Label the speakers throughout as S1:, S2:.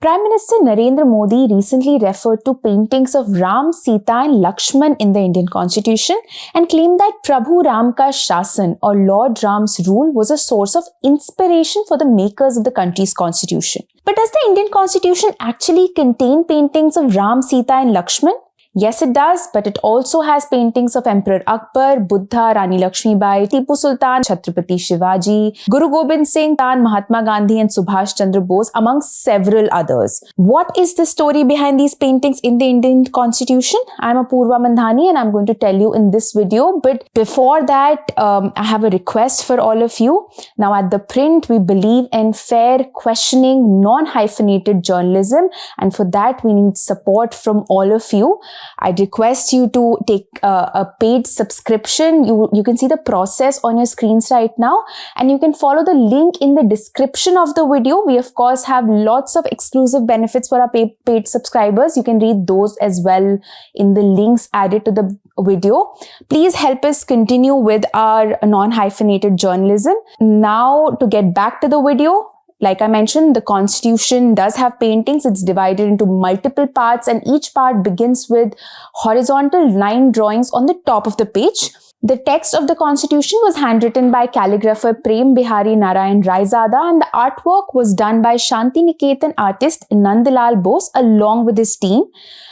S1: Prime Minister Narendra Modi recently referred to paintings of Ram, Sita and Lakshman in the Indian Constitution and claimed that Prabhu Ram ka Shashan or Lord Ram's rule was a source of inspiration for the makers of the country's constitution. But does the Indian Constitution actually contain paintings of Ram, Sita and Lakshman? Yes, it does, but it also has paintings of Emperor Akbar, Buddha, Rani Lakshmi Bai, Tipu Sultan, Chhatrapati Shivaji, Guru Gobind Singh, Mahatma Gandhi and Subhash Chandra Bose, among several others. What is the story behind these paintings in the Indian Constitution? I'm Apoorva Mandhani and I'm going to tell you in this video. But before that, I have a request for all of you. Now at ThePrint, we believe in fair, questioning, non-hyphenated journalism, and for that we need support from all of you. I'd request you to take a paid subscription. You can see the process on your screens right now, and you can follow the link in the description of the video. We of course have lots of exclusive benefits for our paid subscribers. You can read those as well in the links added to the video. Please help us continue with our non-hyphenated journalism. Now to get back to the video. Like I mentioned, the Constitution does have paintings. It's divided into multiple parts and each part begins with horizontal line drawings on the top of the page. The text of the Constitution was handwritten by calligrapher Prem Bihari Narayan Raizada and the artwork was done by Shantiniketan artist Nandlal Bose along with his team.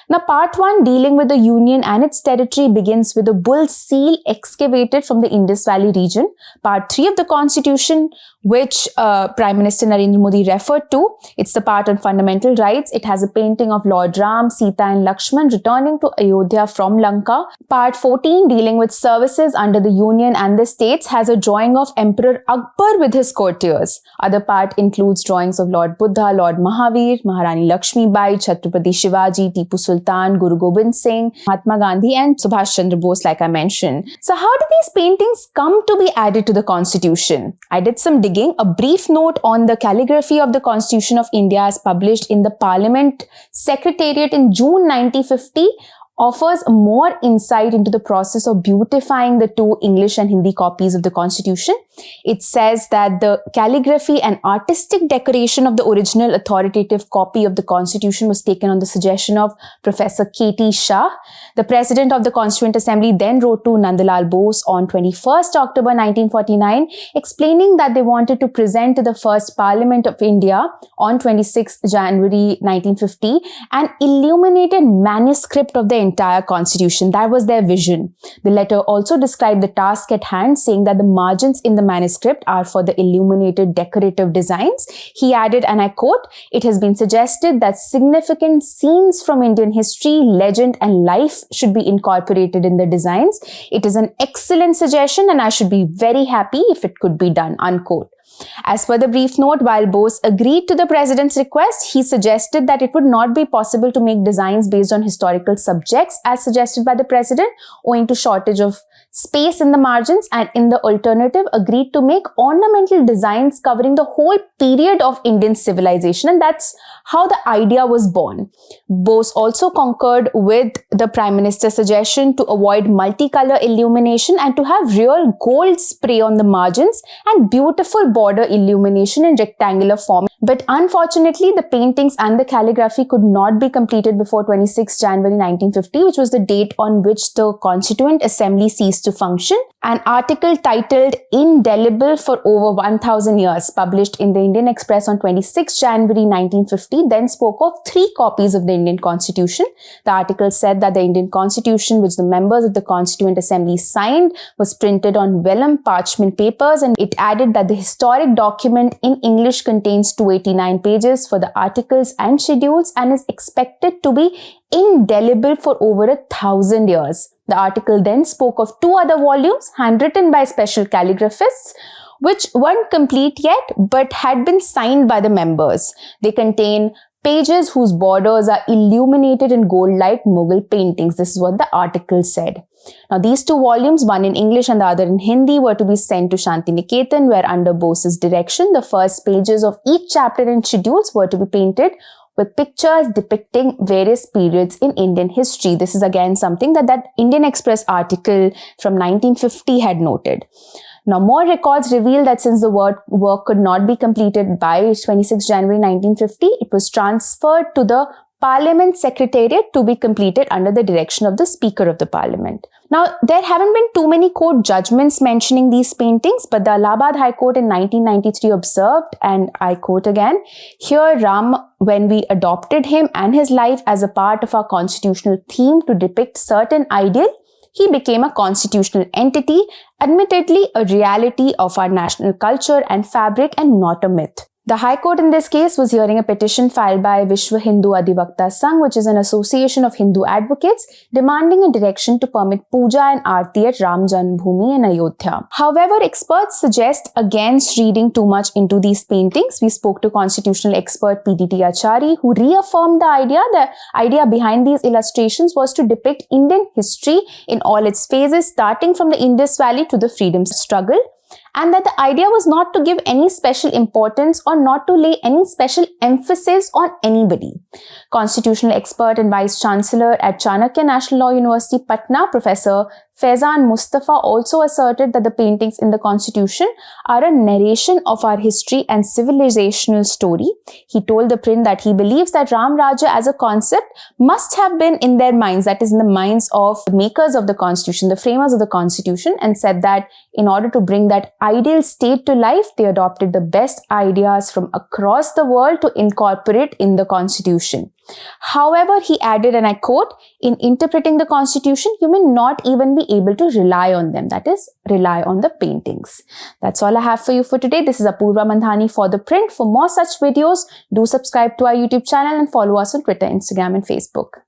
S1: Now, part 1 dealing with the Union and its territory begins with a bull seal excavated from the Indus Valley region. Part 3 of the Constitution, which Prime Minister Narendra Modi referred to, it's the part on fundamental rights. It has a painting of Lord Ram, Sita and Lakshman returning to Ayodhya from Lanka. Part 14 dealing with services under the Union and the states has a drawing of Emperor Akbar with his courtiers. Other part includes drawings of Lord Buddha, Lord Mahavir, Maharani Lakshmi Bai, Chhatrapati Shivaji, Tipu Sultan, Guru Gobind Singh, Mahatma Gandhi and Subhash Chandra Bose, like I mentioned. So how did these paintings come to be added to the Constitution? I did some digging. A brief note on the calligraphy of the Constitution of India as published in the Parliament Secretariat in June 1950 offers more insight into the process of beautifying the two English and Hindi copies of the Constitution. It says that the calligraphy and artistic decoration of the original authoritative copy of the Constitution was taken on the suggestion of Professor K.T. Shah. The President of the Constituent Assembly then wrote to Nandlal Bose on 21st October 1949, explaining that they wanted to present to the first Parliament of India on 26th January 1950 an illuminated manuscript of the entire Constitution. That was their vision. The letter also described the task at hand, saying that the margins in the manuscript are for the illuminated decorative designs. He added, and I quote, "It has been suggested that significant scenes from Indian history, legend and life should be incorporated in the designs. It is an excellent suggestion and I should be very happy if it could be done," unquote. As per the brief note, while Bose agreed to the president's request, he suggested that it would not be possible to make designs based on historical subjects as suggested by the president, owing to shortage of space in the margins, and in the alternative agreed to make ornamental designs covering the whole period of Indian civilization, and that's how the idea was born. Bose also concurred with the Prime Minister's suggestion to avoid multicolor illumination and to have real gold spray on the margins and beautiful border illumination in rectangular form. But unfortunately, the paintings and the calligraphy could not be completed before 26 January 1950, which was the date on which the Constituent Assembly ceased to function. An article titled "Indelible for Over 1000 Years" published in the Indian Express on 26 January 1950 then spoke of 3 copies of the Indian Constitution. The article said that the Indian Constitution, which the members of the Constituent Assembly signed, was printed on vellum parchment papers, and it added that the historic document in English contains 289 pages for the articles and schedules and is expected to be indelible for over 1000 years. The article then spoke of 2 other volumes handwritten by special calligraphists, which weren't complete yet but had been signed by the members. They contain pages whose borders are illuminated in gold like Mughal paintings. This is what the article said. Now, these 2 volumes, one in English and the other in Hindi, were to be sent to Shantiniketan, where under Bose's direction, the first pages of each chapter and schedules were to be painted with pictures depicting various periods in Indian history. This is again something that Indian Express article from 1950 had noted. Now, more records reveal that since the work could not be completed by 26 January 1950, it was transferred to the Parliament Secretariat to be completed under the direction of the Speaker of the Parliament. Now, there haven't been too many court judgments mentioning these paintings, but the Allahabad High Court in 1993 observed, and I quote again, "Here Ram, when we adopted him and his life as a part of our constitutional theme to depict certain ideal, he became a constitutional entity, admittedly a reality of our national culture and fabric and not a myth." The High Court in this case was hearing a petition filed by Vishwa Hindu Adhivakta Sangh, which is an association of Hindu advocates, demanding a direction to permit puja and aarti at Ram Janmabhoomi in Ayodhya. However, experts suggest against reading too much into these paintings. We spoke to constitutional expert PDT Achari, who reaffirmed the idea behind these illustrations was to depict Indian history in all its phases, starting from the Indus Valley to the freedom struggle, and that the idea was not to give any special importance or not to lay any special emphasis on anybody. Constitutional expert and Vice Chancellor at Chanakya National Law University, Patna, Professor Faizan Mustafa also asserted that the paintings in the Constitution are a narration of our history and civilizational story. He told ThePrint that he believes that Ram Raja as a concept must have been in their minds, that is in the minds of the makers of the Constitution, the framers of the Constitution, and said that in order to bring that ideal state to life, they adopted the best ideas from across the world to incorporate in the Constitution. However, he added, and I quote, "In interpreting the Constitution, you may not even be able to rely on them," that is, rely on the paintings. That's all I have for you for today. This is Apoorva Mandhani for ThePrint. For more such videos, do subscribe to our YouTube channel and follow us on Twitter, Instagram, and Facebook.